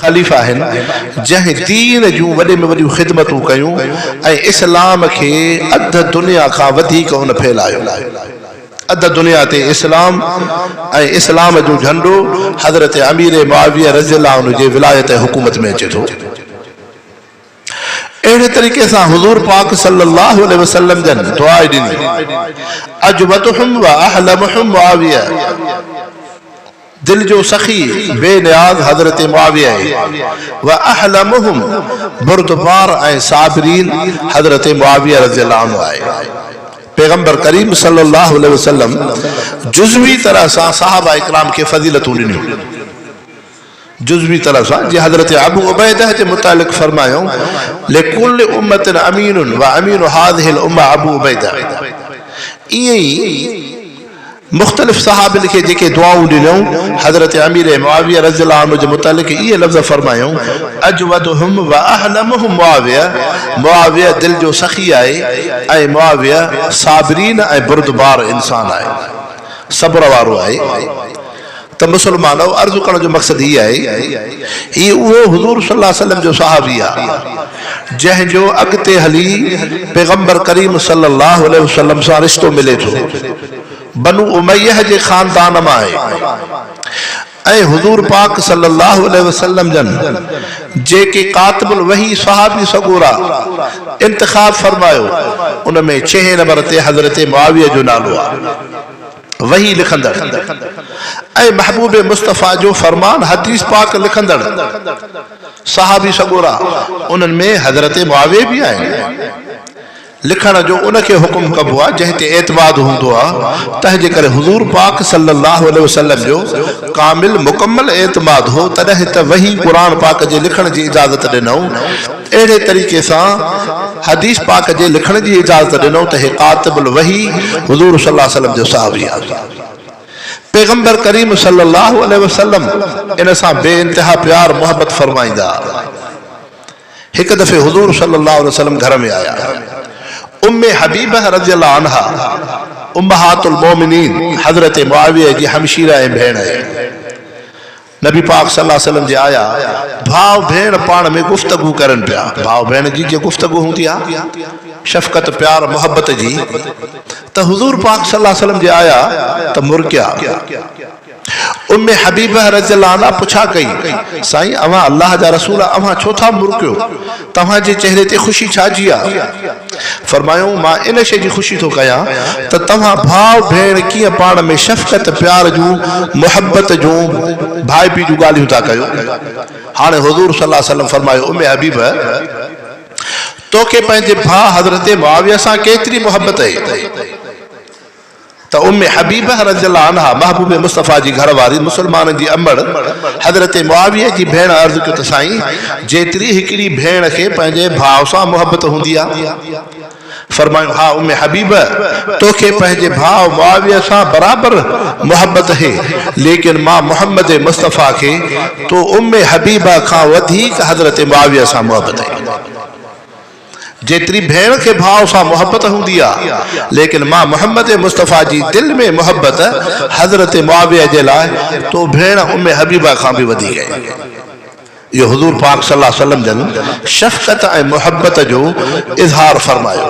खलीफ़ा हैं जंहिं दीन जूं वॾे में वॾियूं ख़िदमतूं कयूं ऐं इस्लाम खे अध दुनिया खां वधीक हुन फैलायो। अध दुनिया ते इस्लाम ऐं इस्लाम जो झंडो हज़रत अमीर मुआविया रज़ियल्लाहु अन्हु जे विलायत हुकूमत में अचे थो। अहिड़े तरीक़े सां हुज़ूर पाक सल्लल्लाहु अलैहि वसल्लम जन दुआ ॾिनी अजवदहुम व अहलमुहुम मुआविया, दिल जो सखी बेनियाज हजरत मुआविया व अहलमुहुम बुर्दबार ऐं साबिरीन हजरत मुआविया रज़ियल्लाहु अन्हु आहे। पैगंबर करीम सल्लल्लाहु अलैहि वसल्लम जुज़वी तरह सां सहाबा इकराम के फजीलतूं ॾिनियूं। जुज़वी तरह सां जी हजरत अबू उबैदा जे मुतालिक फरमायो लिकुल्लि उम्मतिन अमीनुन व अमीनु हाज़िहिल उम्मा अबू उबैदा। ईअं ई मुख्तलिफ सहाबिन के जेके दुआऊं ॾिनऊं हजरत अमीर मुआविया रज़ियल्लाहु अन्हु जे मुतालिक इहे लफ़्ज़ फरमायूं अजवदहुम व अहलमुहुम मुआविया, मुआविया दिल जो सखी आहे ऐं मुआविया साबिरीन ऐं बुर्दबार इंसान आहे, सब्र वारो आहे। त मुसलमानो अर्ज़ु करण जो मक़सद ही आहे ही उहो हुज़ूर सल्लल्लाहु अलैहि वसल्लम जो सहाबी आहे जंहिंजो अॻिते हली पैगंबर करीम सल्लल्लाहु अलैहि वसल्लम सां रिश्तो मिले थो। बनु उमय्या जे खानदान मां आहे ऐं हुज़ूर पाक सल्लल्लाहु अलैहि वसल्लम जन जेके कातिबुल वही सहाबी सगोरा इंतखाब फरमायो उन में 6 नंबर ते हज़रत मुआविया जो नालो आहे, वही लिखंदड़ ऐं महबूब मुस्तफ़ा जो फरमान हदीस पाक लिखंदड़ सहाबी सगोरा उन्हनि में हज़रत मुआविया भी आहिनि। लिखण जो उनखे हुकुम कबो आहे जंहिं ते एतमाद हूंदो आहे, तंहिंजे करे हुज़ूर पाक सल्लल्लाहु अलैहि वसल्लम जो कामिल मुकम्मल एतमाद हो तॾहिं त वही क़ुरान पाक जे लिखण जी इजाज़त ॾिनऊं। अहिड़े तरीक़े सां हदीस पाक जे लिखण जी इजाज़त ॾिनऊं त हे कातिबुल वही हुज़ूर सल्लल्लाहु अलैहि वसल्लम जो सहाबी आहे। पैगंबर करीम सल्लल्लाहु अलैहि वसल्लम इन सां बेइंतिहा प्यार मोहब्बत फरमाईंदा। हिकु दफ़े हुज़ूर सल्लल्लाहु अलैहि वसल्लम घर में आया। उम्मे हबीबा रज़ियल्लाहु अन्हा उम्महातुल मोमिनीन हजरत मुआविया जी हमशीरा ऐं भेण आहे। नबी पाक सल्लल्लाहु अलैहि वसल्लम जे आया भाउ भेण पाण में गुफ्तगू करनि पिया। भाउ भेण जी जे गुफ्तगू हूंदी आहे शफ़क़त प्यार मोहब्बत जी, त हुज़ूर पाक सल्लल्लाहु अलैहि वसल्लम जे आया त मुर्किया। उम्मे हबीबा रज़ियल्लाहु अन्हा पुछा कई साईं अवां अल्लाह जा रसूल अवां छो था मुर्कियो, तव्हां जे चेहरे ते ख़ुशी छाजी आहे? फरमायो मां इन शइ जी ख़ुशी थो कयां त तव्हां भाउ भेण कीअं पाण में शफ़क़त प्यार जूं मोहब्बत जूं भाई पीउ जूं ॻाल्हियूं था कयो। हाणे हुज़ूर सल्लल्लाहु अलैहि वसल्लम फरमायो उम्मे हबीबा तोखे पंहिंजे भाउ हज़रत मुआविया सां केतिरी मोहब्बत आहे? त उम्मे हबीबा रज़ियल्लाहु अन्हा महबूब मुस्तफ़ा जी घरवारी मुसलमान जी अमड़ हज़रत मुआविया जी भेण अर्ज़ु कयो त साईं जेतिरी हिकिड़ी भेण खे पंहिंजे भाउ सां मोहब्बत हूंदी आहे। फरमायो हा उम्मे हबीबा तोखे पंहिंजे भाउ मुआविया सां बराबरि मोहब्बत है, लेकिन मां मोहम्मद मुस्तफ़ा खे तो उम्मे हबीबा खां वधीक हज़रत मुआविया सां मोहब्बत है। जेतरी भेण के भाव सां मोहब्बत हूंदी आहे, लेकिन मां मोहम्मद मुस्तफ़ा जी दिल में मोहब्बत हज़रत मुआविया जे लाइ तो भेण उम्मे हबीबा खां भी वधीक है। ये हुज़ूर पाक सल्लल्लाहु अलैहि वसल्लम जन शफ़क़त ऐं मोहब्बत जो इज़हार फरमायो।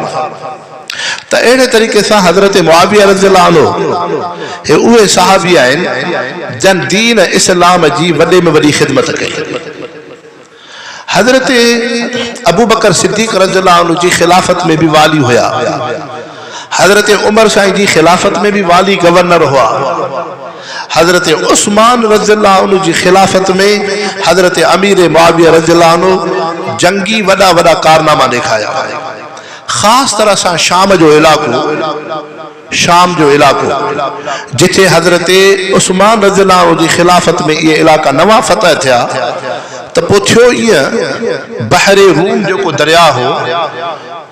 त अहिड़े तरीक़े सां हज़रत मुआविया रज़ियल्लाहु अन्हु हे उहे सहाबी आहिनि जन दीन इस्लाम जी वॾे में वॾी ख़िदमत कई। हज़रत अबू बकर सिद्दीक़ रज़ियल्लाहु अन्हु जी खिलाफत में भी वाली हुआ। हज़रत उमर साईं जी खिलाफत में भी वाली गवर्नर हुआ। हज़रत उस्मान रज़ियल्लाहु अन्हु जी खिलाफत में हज़रत अमीर मुआविया रज़ियल्लाहु अन्हु जंगी वॾा वॾा कारनामा ॾेखारिया। ख़ासि तरह सां शाम जो इलाक़ो जिथे हज़रत उस्मान रज़ियल्लाहु अन्हु जी खिलाफत में ये इलाक़ा नवां फतह थिया त पोइ थियो ईअं बहरे रूम जेको दरिया हो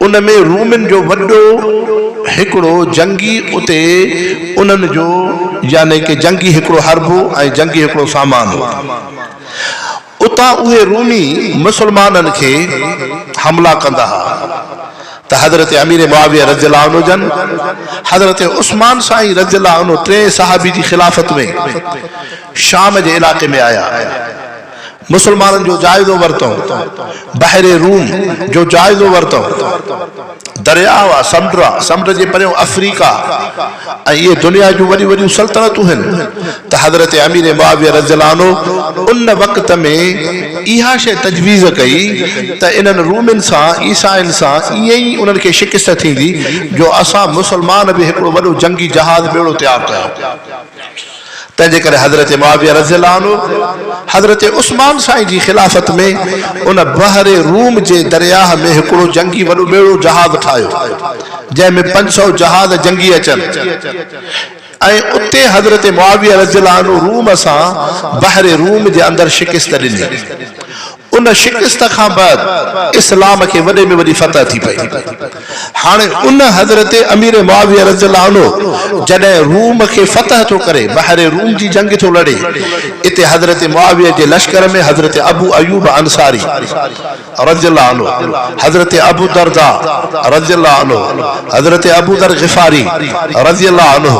उन में रूमन जो वॾो हिकिड़ो जंगी उते उन्हनि जो यानी कि जंगी हिकिड़ो हरबो ऐं जंगी हिकिड़ो सामान हो। उतां उहे रूमी मुसलमाननि खे हमला कंदा हुआ त हज़रत अमीर मुआविया रज़ियल्लाहु अन्हु जन हज़रत उस्मान साईं रज़ियल्लाहु अन्हु 3 सहाबी जी खिलाफत में शाम जे इलाक़े में आया। मुसलमाननि जो जाइज़ो वरितो, बहरे रूम जो जाइज़ो वरितो, दरियाव आहे, समुंड जे परियों अफ्रीका, ऐं इहे दुनिया जूं वॾियूं वॾियूं सल्तनतूं आहिनि। त हज़रत अमीर मुआविया रज़ियल्लाहु अन्हु उन वक़्त में इहा शइ तजवीज़ कई त इन्हनि रूमनि सां, ईसाइनि सां ईअं ई उन्हनि खे शिकस्त थींदी जो असां मुसलमान बि हिकिड़ो वॾो जंगी जहाज़ ॿेड़ो तयारु कयो। तंहिंजे करे हज़रत मुआविया रज़ियल्लाहु अन्हु हज़रत उस्मान साईं जी खिलाफ़त में उन बहरे रूम जे दरियाह में हिकिड़ो जंगी वॾो ॿेड़ो जहाज़ ठाहियो, जंहिंमें 500 जहाज़ जंगी अचनि, ऐं उते हज़रत मुआविया रज़ियल्लाहु अन्हु रूम सां बहरे रूम जे अंदरि शिकस्त ॾिनी। उन शिकस्त खां बाद इस्लाम खे वॾे में वॾी फतह थी पई। हाणे उन हज़रत अमीर मुआविया रज़ियल्लाहु अन्हु जॾहिं रूम खे फतह थो करे, बहरे रूम जी जंग थो लड़े, इते हज़रत मुआविया जे लश्कर में हज़रत अबू अयूब अंसारी रज़ियल्लाहु अन्हु, हज़रत अबू दरदा रज़ियल्लाहु अन्हु, हज़रत अबू दर ग़िफ़ारी रज़ियल्लाहु अन्हु,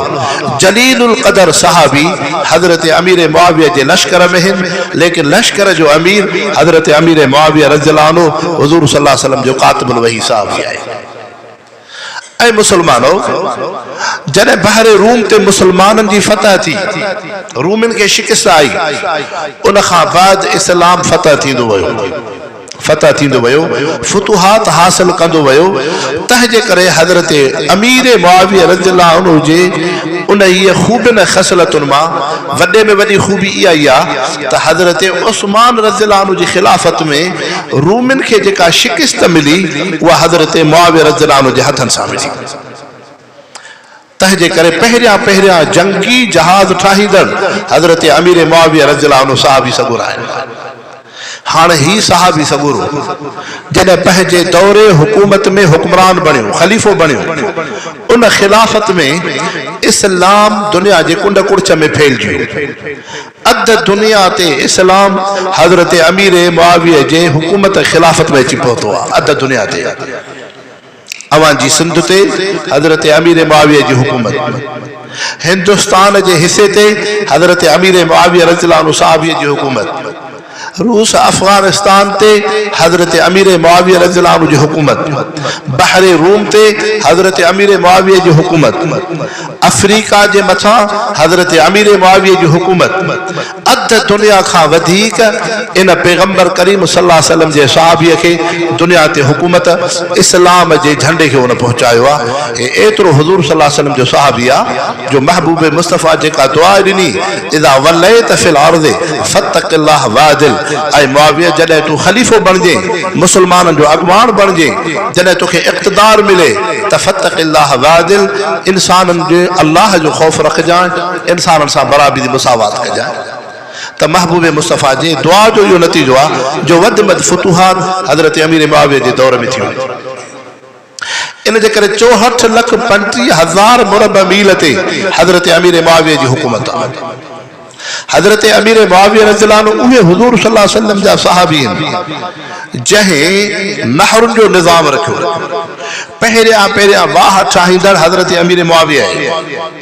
जलीलुल क़दर सहाबी हज़रत अमीर मुआविया जे लश्कर में आहिनि, लेकिन लश्कर जो अमीर हज़रत अमीर मुआविया रज़ियल्लाहु अन्हु हुज़ूर सल्लल्लाहु अलैहि वसल्लम जो कातिबुल वही साहब आहे। ऐं मुसलमानो जॾहिं बहरे रूम ते मुसलमाननि जी फतह थी, रूमनि खे शिकस्त आई, उन खां बाद इस्लाम फतह थींदो वियो, फुतुहात हासिल कंदो वियो। तंहिंजे करे हज़रत अमीर मुआविया रज़ियल्लाहु अन्हु जे उन इहे ख़ूबियुनि ख़सलतुनि मां वॾे में वॾी ख़ूबी इहा ई आहे त हज़रत उस्मान रज़ियल्लाहु अन्हु जी खिलाफ़त में रूमनि खे जेका शिकस्त मिली उहा हज़रत मुआविया रज़ियल्लाहु अन्हु जे हथनि सां मिली। तंहिंजे करे पहिरियां जंगी जहाज़ ठाहींदड़ हज़रत अमीर मुआविया रज़ियल्लाहु अन्हु साहबी सगुर आहिनि। हाणे ही साहबी सगुर जॾहिं पंहिंजे दौरे हुकूमत में हुक्मरान बणियो, ख़लीफ़ो बणियो, उन खिलाफ़त में इस्लाम दुनिया जे कुंड कुड़च में फैलिजी वियो। अध दुनिया ते इस्लाम हज़रत अमीर मुआविया जे हुकूमत खिलाफ़त में अची पहुतो आहे। अध दुनिया ते अवां जी सिंध ते हज़रत अमीर मुआविया जी हुकूमत, हिंदुस्तान जे हिस्से ते हज़रत अमीर मुआविया रज़ियल्लाहु अन्हु साहबी जी हुकूमत, रूस अफगानिस्तान ते हज़रत अमीर मुआविया रज़ियल्लाहु अन्हु जी हुकूमत, बहरे रूम ते हज़रत अमीर मुआविया जी हुकूमत, अफ्रीका जे मथां हज़रत अमीर मुआविया जी हुकूमत। अध दुनिया खां वधीक इन पैगंबर करीम सल्लल्लाहु अलैहि वसल्लम जे सहाबीअ खे दुनिया ते हुकूमत इस्लाम जे झंडे खे हुन पहुचायो आहे। एतिरो हुज़ूर सल्लल्लाहु अलैहि वसल्लम जो सहाबी आहे जो महबूब मुस्तफ़ा जेका दुआ ॾिनी, इज़ा वलैत फिल अर्ज़ फत्तक़िल्लाह वादिल, ऐं मुआविया जॾहिं तूं ख़लीफ़ो बणिजे, मुसलमाननि जो अॻुवान बणिजे, जॾहिं तोखे इक़्तिदार मिले त फत्तक़िल्लाह वादिल, इंसाननि जे अल्लाह जो ख़ौफ़ रखजांइ, इंसाननि सां बराबरी मुसावात कजांइ। त महबूब मुस्तफ़ा जे दुआ जो इहो नतीजो आहे जो वधि में वधि फुतूहात हज़रत अमीर मुआविया जे दौर में थी वियो। इन जे करे 64,35,000 मुरबा मील ते हज़रत अमीर मुआविया जी हुकूमत आहे। हज़रत अमीर मुआविया रज़ियल्लाहु अन्हु उहे हुज़ूर सल्लल्लाहु अलैहि वसल्लम जा सहाबी आहिनि जंहिं नहरुनि जो निज़ाम रखियो। पहिरियां वाह ठाहींदड़ हज़रत अमीर मुआविया आहे।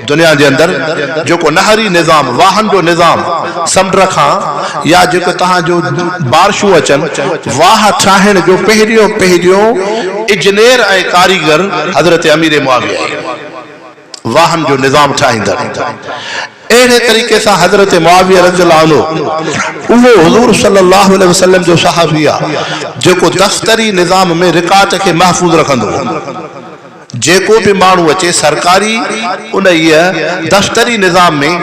दुनिया जे अंदरि जेको नहरी निज़ाम, वाहन जो निज़ाम, समुंड खां या जेको तव्हांजो बारिशूं अचनि, वाह ठाहिण जो पहिरियों इंजीनियर ऐं कारीगर हज़रत अमीर मुआविया आहे, वाहन जो निज़ाम ठाहींदड़। अहिड़े तरीक़े सां हज़रत मुआविया रज़ियल्लाहु अन्हु उहो हुज़ूर सल्लल्लाहु अलैहि वसल्लम जो सहाबी आहे जेको दफ़्तरी निज़ाम में रिकॉर्ड खे महफ़ूज़ रखंदो हो। जेको भी माण्हू अचे सरकारी उन दफ़्तरी निज़ाम में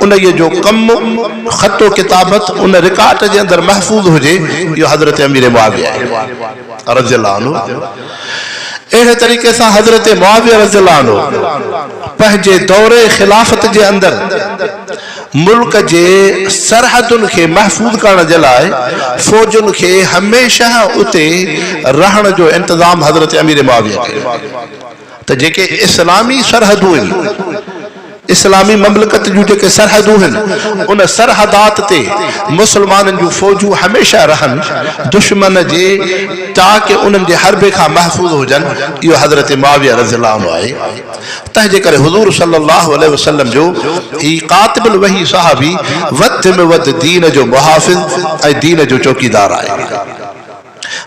उन जो कमु ख़तो किताबत उन रिकॉर्ड जे अंदरि महफ़ूज़ हुजे, इहो हज़रत अमीर मुआविया रज़ियल्लाहु अन्हु। अहिड़े तरीक़े सां हज़रत मुआविया रज़ियल्लाहु अन्हु पंहिंजे दौरे खिलाफ़त जे अंदरि मुल्क जे सरहदुनि खे महफ़ूज़ करण जे लाइ फ़ौजुनि खे हमेशह उते रहण जो इंतज़ाम हज़रत अमीर मुआविया कयो। त जेके इस्लामी सरहदूं आहिनि, इस्लामी ममलकत जूं जेके सरहदूं आहिनि उन सरहदात ते मुसलमाननि जूं फ़ौजूं हमेशह रहनि दुश्मन जे ताकि उन्हनि जे हरबे खां महफ़ूज़ हुजनि। इहो हज़रत मुआविया रज़ियल्लाहु अन्हु आहे। तंहिंजे करे हुज़ूर सल्लल्लाहु अलैहि वसल्लम जो ही कातिबुल वही सहाबी वध में वध दीन जो मुहाफ़िज़ ऐं दीन जो चौकीदार आहे।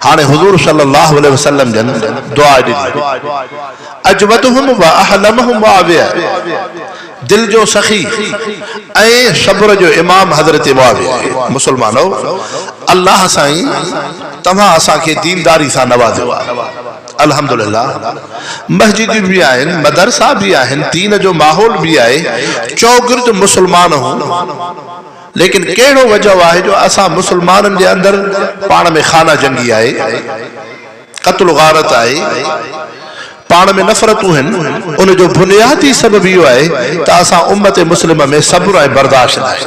हाणे हुज़ूर सल्लल्लाहु अलैहि वसल्लम जन दुआ ॾिनी अजवदहुम व अहलमहुम मुआविया, दिल जो सखी ऐं सब्र जो इमाम हज़रत मुआविया। मुसलमानो अल्लाह साईं तव्हां असांखे दीनदारी सां नवाज़ियो आहे। अल्हम्दुलिल्लाह मस्जिद भी आहिनि, मदरसा भी आहिनि, दीन जो माहौल भी आहे, चौगिर्द मुसलमान हूं, लेकिन कहिड़ो वजह आहे जो असां मुसलमाननि जे अंदर पाण में खाना जंगी आहे, क़त्ल गारत आहे, पाण में नफ़रतूं आहिनि। उन जो बुनियादी सबब इहो आहे त असां उम्मत मुस्लिम में सब्र ऐं बर्दाश्त न आहे,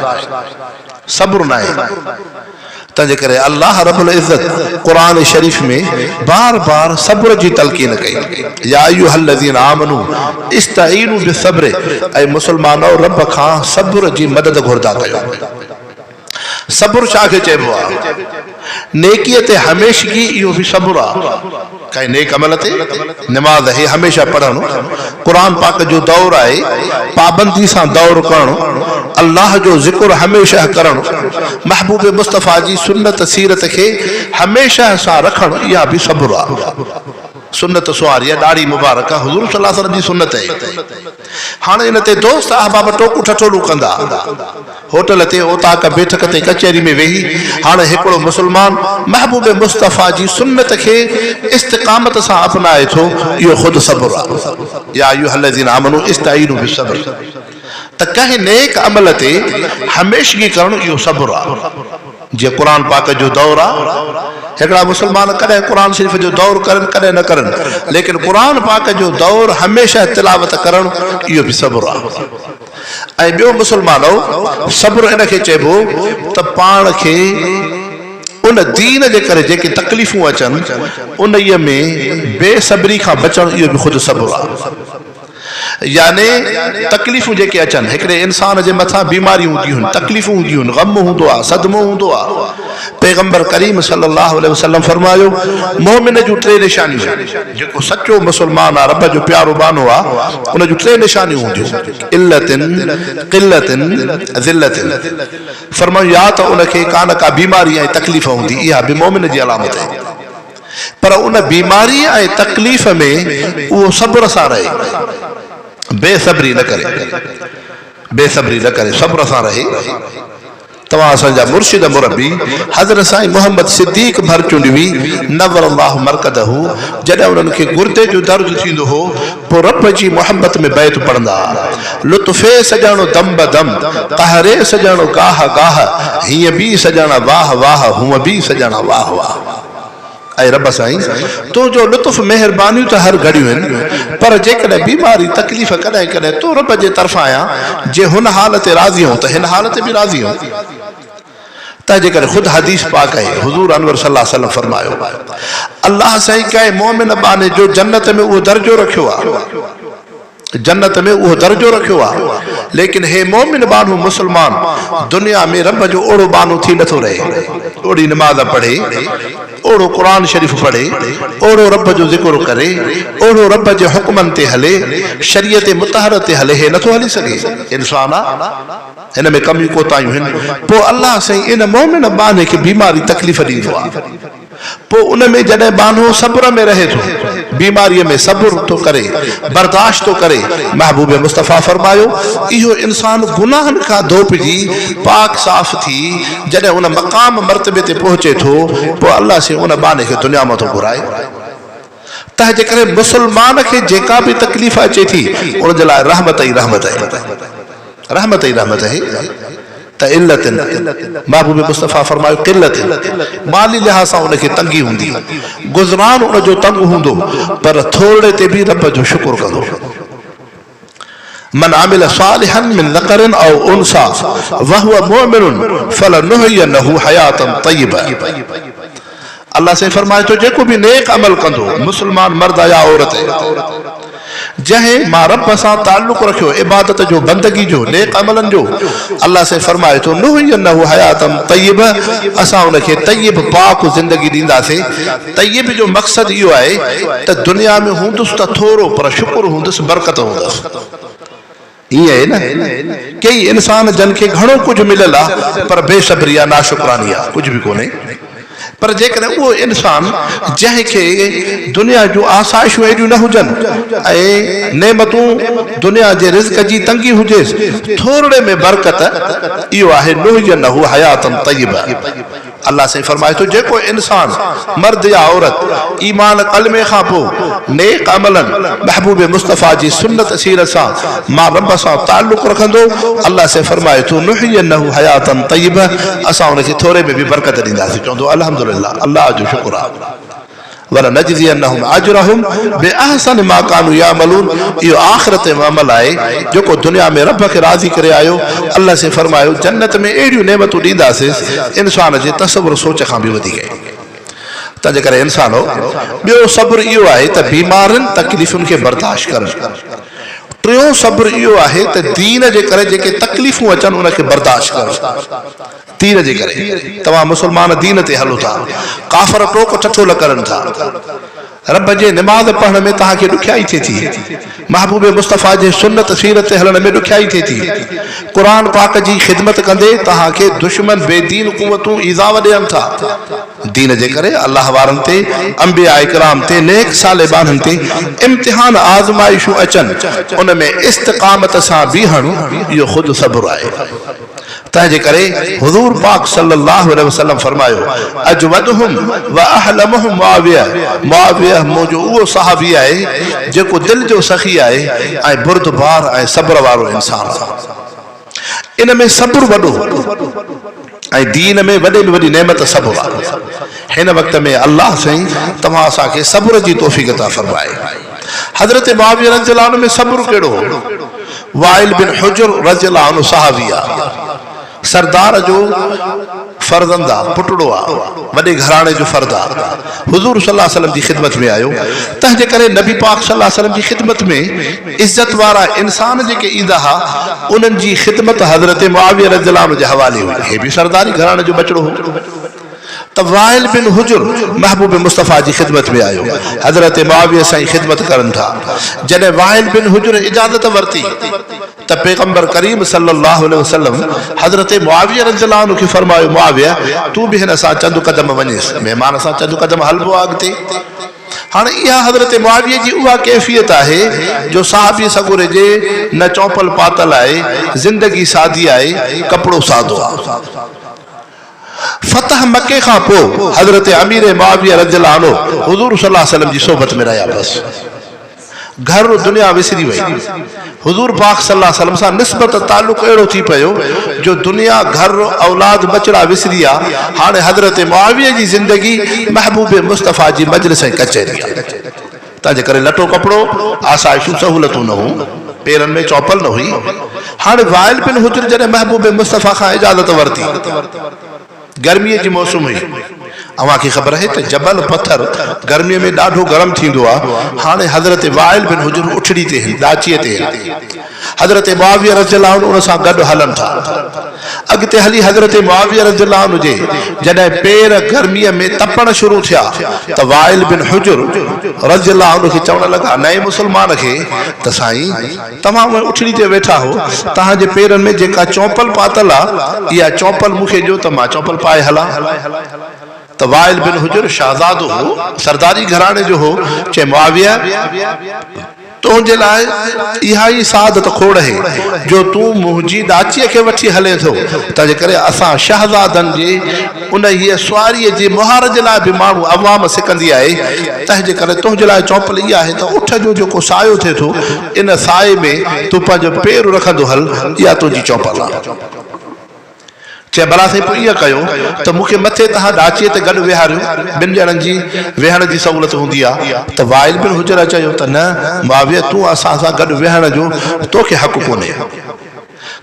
सब्र न आहे। तंहिंजे करे अल्लाह रब्बुल इज़्ज़त क़ुरान शरीफ़ में बार बार सब्र जी तलक़ीन कई। या अय्युहल्लज़ीना आमनू इस्तईनू बिस्सब्र, ऐं मुसलमानो रब खां सब्र जी मदद घुरदा कयो। सब्र छा खे चइबो आहे? नेकीअ ते हमेशगी, इहो बि सब्र आहे। काई नेक अमल ते नमाज़ है हमेशा पढ़णु, कुरान पाक जो दौर आहे, पाबंदी सां दौर करणु, अल्लाह जो ज़िक्र हमेशा करणु, महबूब मुस्तफ़ा जी सुन्नत सीरत खे हमेशा सां रखणु, इहा बि सब्र आहे। सुन्नत सुवारी आहे, ॾाढी मुबारक आहे, हुज़ूर सल्लल्लाहु अलैहि वसल्लम जी सुन्नत आहे। हाणे इन ते दोस्त अहबाब टोकू ठठोड़ू कंदा, होटल ते ओताक बैठक ते कचहरी में वेही, हाणे हिकिड़ो मुसलमान महबूब मुस्तफ़ा जी सुन्नत खे इस्तिक़ामत सां अपनाए थो, इहो ख़ुदि सब्र आहे। या अय्युहल्लज़ीना आमनू इस्तईनू बिस्सब्र, त कंहिं नेक अमल ते हमेशगी करणु इहो सब्र आहे। जीअं क़ुरान पाक जो दौर आहे, हिकिड़ा मुसलमान कॾहिं क़ुरान शरीफ़ जो दौर करनि कॾहिं न करनि, लेकिन क़ुरान पाक जो दौर हमेशह तिलावत करणु इहो बि सब्र आहे। ऐं ॿियो मुसलमानो सब्र इन खे चइबो त पाण खे उन दीन जे करे जेके तकलीफ़ूं अचनि उन में बेसब्री खां बचणु, इहो बि ख़ुदि सब्र आहे। याने तकलीफ़ूं जेके अचनि, हिकिड़े इंसान जे मथां बीमारियूं हूंदियूं आहिनि, तकलीफ़ूं हूंदियूं आहिनि, ग़म हूंदो आहे, सदमो हूंदो आहे। पैगंबर करीम सल्लल्लाहु अलैहि वसल्लम फरमायो मोमिन जूं टे निशानियूं, जेको सचो मुसलमान आहे, रब जो प्यारो बानो आहे, उन जूं टे निशानियूं हूंदियूं, इल्लतिन क़िल्लतिन ज़िल्लतिन। फरमायो या त उनखे कान का बीमारी ऐं तकलीफ़ हूंदी, इहा बि मोमिन जी अलामत आहे, पर उन बीमारी ऐं तकलीफ़ में उहो सब्र सां रहे, बेसब्री न करे, बेसब्री न करे, सब्र सां रहे। तव्हां असांजा मुर्शिद मुरब्बी हज़रत साईं मोहम्मद सिद्दीक़ भरचुंडवी नव्वरल्लाहु मरकदहू, जॾहिं उन्हनि खे गुर्दे जो दर्द थींदो हो, पोइ रब जी मोहब्बत में बैत पढ़ंदा, लुत्फ़े सॼाणो दम बदम, कहरे सॼाणो गाह गाह, हीअं बि सॼाणा वाह वाह, हूअं बि सॼाणा वाह वाह। ऐं रब साईं तुंहिंजो लुत्फ़ महिरबानियूं त हर घड़ियूं आहिनि, पर जेकॾहिं बीमारी तकलीफ़ कॾहिं कॾहिं तो रब जे तरफ़ां आहियां, जे हुन हाल ते राज़ी हो त हिन हाल ते बि राज़ी हो। तंहिंजे करे ख़ुदि हदीस पाक आहे, हुज़ूर अनवर सल्लल्लाहु अलैहि वसल्लम फरमायो अल्लाह साईं कंहिं मोमिन बाने जो जन्नत में उहो दर्जो रखियो आहे, जन्नत में उहो दर्जो रखियो आहे, लेकिन हे मोमिन बानो मुसलमान दुनिया में रब जो ओड़ो बानो थी नथो रहे, ओड़ी नमाज़ पढ़े, ओड़ो कुरान शरीफ़ पढ़े, ओड़ो रब जो ज़िक्र करे, ओड़ो रब जे हुक्मनि ते हले, शरीयत मुतहर ते हले, हे नथो हली सघे। इंसान आहे, हिन में कमियूं कोताहियूं आहिनि। पोइ अल्लाह साईं इन मोमिन बाने खे बीमारी तकलीफ़ ॾींदो आहे, पोइ उन में जॾहिं बानो सब्र में रहे थो, बीमारीअ में सब्र थो करे, बर्दाश्त थो करे, महबूब मुस्तफ़ा फरमायो इहो इंसान गुनाहनि खां धोपिजी पाक साफ़ थी जॾहिं उन मक़ाम मर्तबे ते पहुचे थो, पोइ अल्लाह से उन बाने खे दुनिया मां थो घुराए। तंहिंजे करे मुसलमान खे जेका बि तकलीफ़ अचे थी उन जे लाइ रहमत ई रहमत आहे, रहमत ई रहमत आहे। त इल्लतिन, महबूब मुस्तफ़ा फरमायो क़िल्लतिन, माली लिहाज़ सां उनखे तंगी हूंदी, गुज़रान उन जो तंग हूंदो, पर थोरे ते बि रब जो शुक्र कंदो। मन आमिल सालिहन मिन ज़करिन औ उनसा वहुव मुमिनुन फलनुहयिन्नहु हयातन तय्यबा। अल्लाह से फरमाए तो जेको भी नेक अमल कंदो, मुसलमान मर्द या औरत, जहे मां रब सां ताल्लुक रखियो इबादत जो बंदगी जो नेक अमलन जो अल्लाह से फरमाए तो नुहयन्नहु हयातन तय्यब असां उनखे तय्यब पाक जिंदगी दींदासीं। तय्यब जो मकसद इहो आहे त दुनिया में हूंदुसि त थोरो पर शुक्र हूंदुसि बरकत हूंदुसि। ये है ना कई इंसान जन के घणो कुछ मिलल आहे पर बेसब्री आहे नाशुक्रानी आहे कुछ भी कोन्हे। पर जेकॾहिं उहो इंसान जंहिंखे दुनिया जो आसाइशूं एॾियूं न हुजनि ऐं नेमतूं दुनिया जे रिज़्क़ जी तंगी हुजेसि थोरे में बरकत इहो आहे नुहयन्नहु हयातन तय्यबा। अल्लाह से फरमाए तो जेको इंसान मर्द या औरत ईमान कलमे खां पोइ नेक अमलन महबूब मुस्तफ़ा जी सुन्नत सीरत सां मां रब सां ताल्लुक रखंदो अल्लाह से फरमाए तो नुहयन्नहु हयातन तय्यबा असां उनखे थोरे में बि बरकत ॾींदासीं। चवंदो अल्हम्दुलिल्लाह अल्लाह जो शुक्र आहे। वलनजज़ियन्नहुम अजरहुम बिअहसन मा कानू यामलून। इहो आख़िरत में अमल आहे जेको दुनिया में रब खे राज़ी करे आयो। अल्लाह से फरमायो जन्नत में अहिड़ियूं नेमतूं ॾींदासीं इंसान जे तसव्वुर सोच खां बि वधीक आहे। तंहिंजे करे इंसान हो ॿियो सब्र इहो आहे त बीमारियुनि तकलीफ़ुनि खे बर्दाश्त करणु। टियों सब्र इहो आहे त दीन जे करे जेके तकलीफ़ूं अचनि उनखे बर्दाश्त करणु। दीन जे करे तव्हां मुसलमान दीन ते हलो था काफ़र टोक टठोल करनि था रब जे निमाज़ पढ़ण में तव्हांखे ॾुखियाई थिए थी महबूब मुस्तफ़ा जे सुन्नत सीरत ते हलण में ॾुखियाई थिए थी क़ुरान पाक जी ख़िदमत कंदे तव्हांखे दुश्मन बेदीन कुवतूं ईज़ाव ॾियनि था। दीन जे करे अल्लाह वारनि ते अंबिया इकराम ते नेक सालिबाननि ते इम्तिहान आज़माइशूं अचनि उन में इस्तिक़ामत सां बीहणु इहो ख़ुदि सब्र आहे। तंहिंजे करे हुज़ूर पाक सल्लल्लाहु अलैहि वसल्लम फरमायो अजवदहुम व अहलमुहुम मुआविया मुंहिंजो उहो सहाबी आहे जेको दिलि जो सखी आहे ऐं बुर्दबार ऐं सब्र वारो इंसान आहे। इन में सब्र वॾो ऐं दीन में वॾे में वॾी नेमत सब्र आहे। हिन वक़्त में अल्लाह साईं तव्हां असांखे सब्र जी तौफ़ीक़ अता फरमाए। हज़रत मुआविया रज़ियल्लाहु अन्हु में सब्र कहिड़ो हो? वाइल बिन हुजुर रज़ियल्लाहु अन्हु सहाबी आहे सरदार जो फर्जंदा पुटड़ो आहे वॾे घराणे जो फर्द आहे हुज़ूर सल्लल्लाहु अलैहि वसल्लम जी ख़िदमत में आयो। तंहिंजे करे नबी पाक सल्लल्लाहु अलैहि वसल्लम जी ख़िदमत में इज़त वारा इंसान जेके ईंदा हुआ उन्हनि जी ख़िदमत हज़रत मुआविया रज़ियल्लाहु अन्हु जे हवाले हुई। हे बि सरदारी घराणे जो बचड़ो हो। त वाइल बिन हुजुर महबूब मुस्तफ़ा जी ख़िदमत में आयो हज़रत मुआविया साईं ख़िदमत करनि था। जॾहिं वाइल बिन हुजुर इजाज़त वरिती त पैगंबर करीम सल्लल्लाहु अलैहि वसल्लम हज़रत मुआविया रज़ियल्लाहु अन्हु खे फरमायो मुआविया तू बि हिन सां चंद कदम वञेसि महिमान सां चंद कदम हलबो आहे अॻिते। हाणे इहा हज़रत मुआविया जी उहा कैफ़ियत आहे जो साहबी सगुर जे न चौपल पातल आहे ज़िंदगी सादी आहे कपिड़ो सादो आहे। फतह मके खां पोइ हज़रत अमीर मुआविया रज़ियल्लाहु अन्हु हुज़ूर सल्लल्लाहु अलैहि वसल्लम जी सोबत में रहिया बस घर दुनिया विसरी वई। हुज़ूर पाक सल्लल्लाहु अलैहि वसल्लम सां निस्बत ताल्लुक अहिड़ो थी पियो जो दुनिया घर औलाद बचड़ा विसरी आहे। हाणे हज़रत मुआविया जी ज़िंदगी महबूब मुस्तफ़ा जी मजलिस ऐं कचहरी आहे। तंहिंजे करे लटो कपिड़ो आसाइशूं सहूलतूं न हुयूं पेरनि में चौपल न हुई। हाणे वाइल बिन हुजुर जॾहिं महबूब मुस्तफ़ा खां इजाज़त वरिती गर्मीअ जी मौसम हुई। अव्हांखे ख़बर आहे त जबल पत्थर गर्मीअ में ॾाढो गरम थींदो आहे। हाणे हज़रत वाइल बिन हुजुर उठड़ी ते दाचीअ ते हज़रत मुआविया रज़ियल्लाहु अन्हु उन सां गॾु हलनि था। अॻिते हली हज़रत मुआविया रज़ियल्लाहु अन्हु जे जॾहिं पेर गर्मीअ में तपण शुरू थिया त वाइल बिन हुजुर रज़ियल्लाहु अन्हु खे चवण लॻा नए मुसलमान खे त साईं तव्हां उठड़ी ते वेठा हो तव्हांजे पेरनि में जेका चौपल पातल आहे इहा चौपल मूंखे ॾियो त मां चौपल पाए हलां। त वाइल बिन हुजुर शहज़ादो हो सरदारी घराणे जो हो चए मुआविया तुंहिंजे लाइ इहा ई सादत खोड़ है जो तूं मुंहिंजी दाचीअ खे वठी हले थो। तंहिंजे करे असां शहज़ादनि जे उन हीअ सुवारीअ जे मुहार जे लाइ बि माण्हू अवाम सिकंदी आहे। तंहिंजे करे तुंहिंजे लाइ चौपल इहा आहे त उठ जो जेको सायो थिए थो इन साए में तूं पंहिंजो पेर रखंदो हल इहा तुंहिंजी चौपल आहे। चए भला साईं पोइ इहा कयो त मूंखे मथे तव्हां ॾाचीअ ते गॾु वेहारियो ॿिनि ॼणनि जी वेहण जी सहूलियत हूंदी आहे। त वाइल बिन हुजुर चयो त न मुआविया तूं असां सां गॾु वेहण जो तोखे हक़ कोन्हे।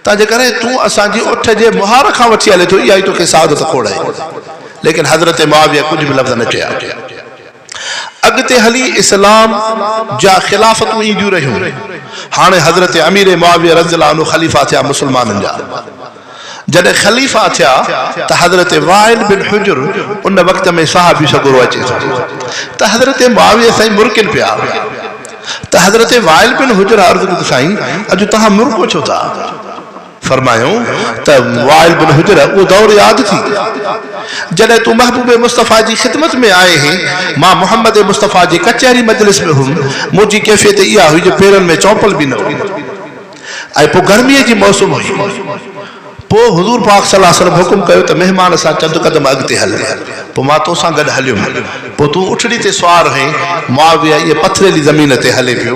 तंहिंजे करे तूं असांजी उठ जे मुहार खां वठी हले थो इहा ई तोखे सादत खोड़ आहे। लेकिन हज़रत मुआविया कुझु बि लफ़्ज़ न चया। अगते हली इस्लाम जा खिलाफतूं ईंदियूं रहियूं। हाणे हज़रत अमीर मुआविया रज़ियल्लाहु अन्हु ख़लीफ़ा थिया मुसलमाननि जा। जॾहिं ख़लीफ़ा थिया त हज़रत वाइल बिन हुजुर उन वक़्त में सहाबी सगुरो अचे थो त हज़रत मुआविया साईं मुरकिन पिया त हज़रत वाइल बिन हुजुर अर्ज़ु कई साईं अॼु तव्हां मुरको छो था? फरमायूं त वाइल बिन हुजुर उहो दौर यादि थी जॾहिं तूं महबूब मुस्तफ़ा जी ख़िदमत में आए हैं। मां मोहम्मद मुस्तफ़ा जी कचहरी मजलिस में हुउमि। मुंहिंजी कैफ़ियत इहा हुई जो पेरनि में चौपल बि न हुई ऐं पोइ गर्मीअ जी मौसम हुई। पोइ हुज़ूर पाक सल्लल्लाहु अलैहि वसल्लम हुकुम कयो त महिमान सां चंद क़दम अॻिते हल। पोइ मां तोसां गॾु हलियुमि। पोइ तूं उठड़ी ते सुवार हैं। मुआविया इहे पथरेली ज़मीन ते हले पियो।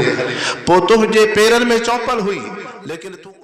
पोइ तुंहिंजे पेरनि में चौपल हुई लेकिन तूं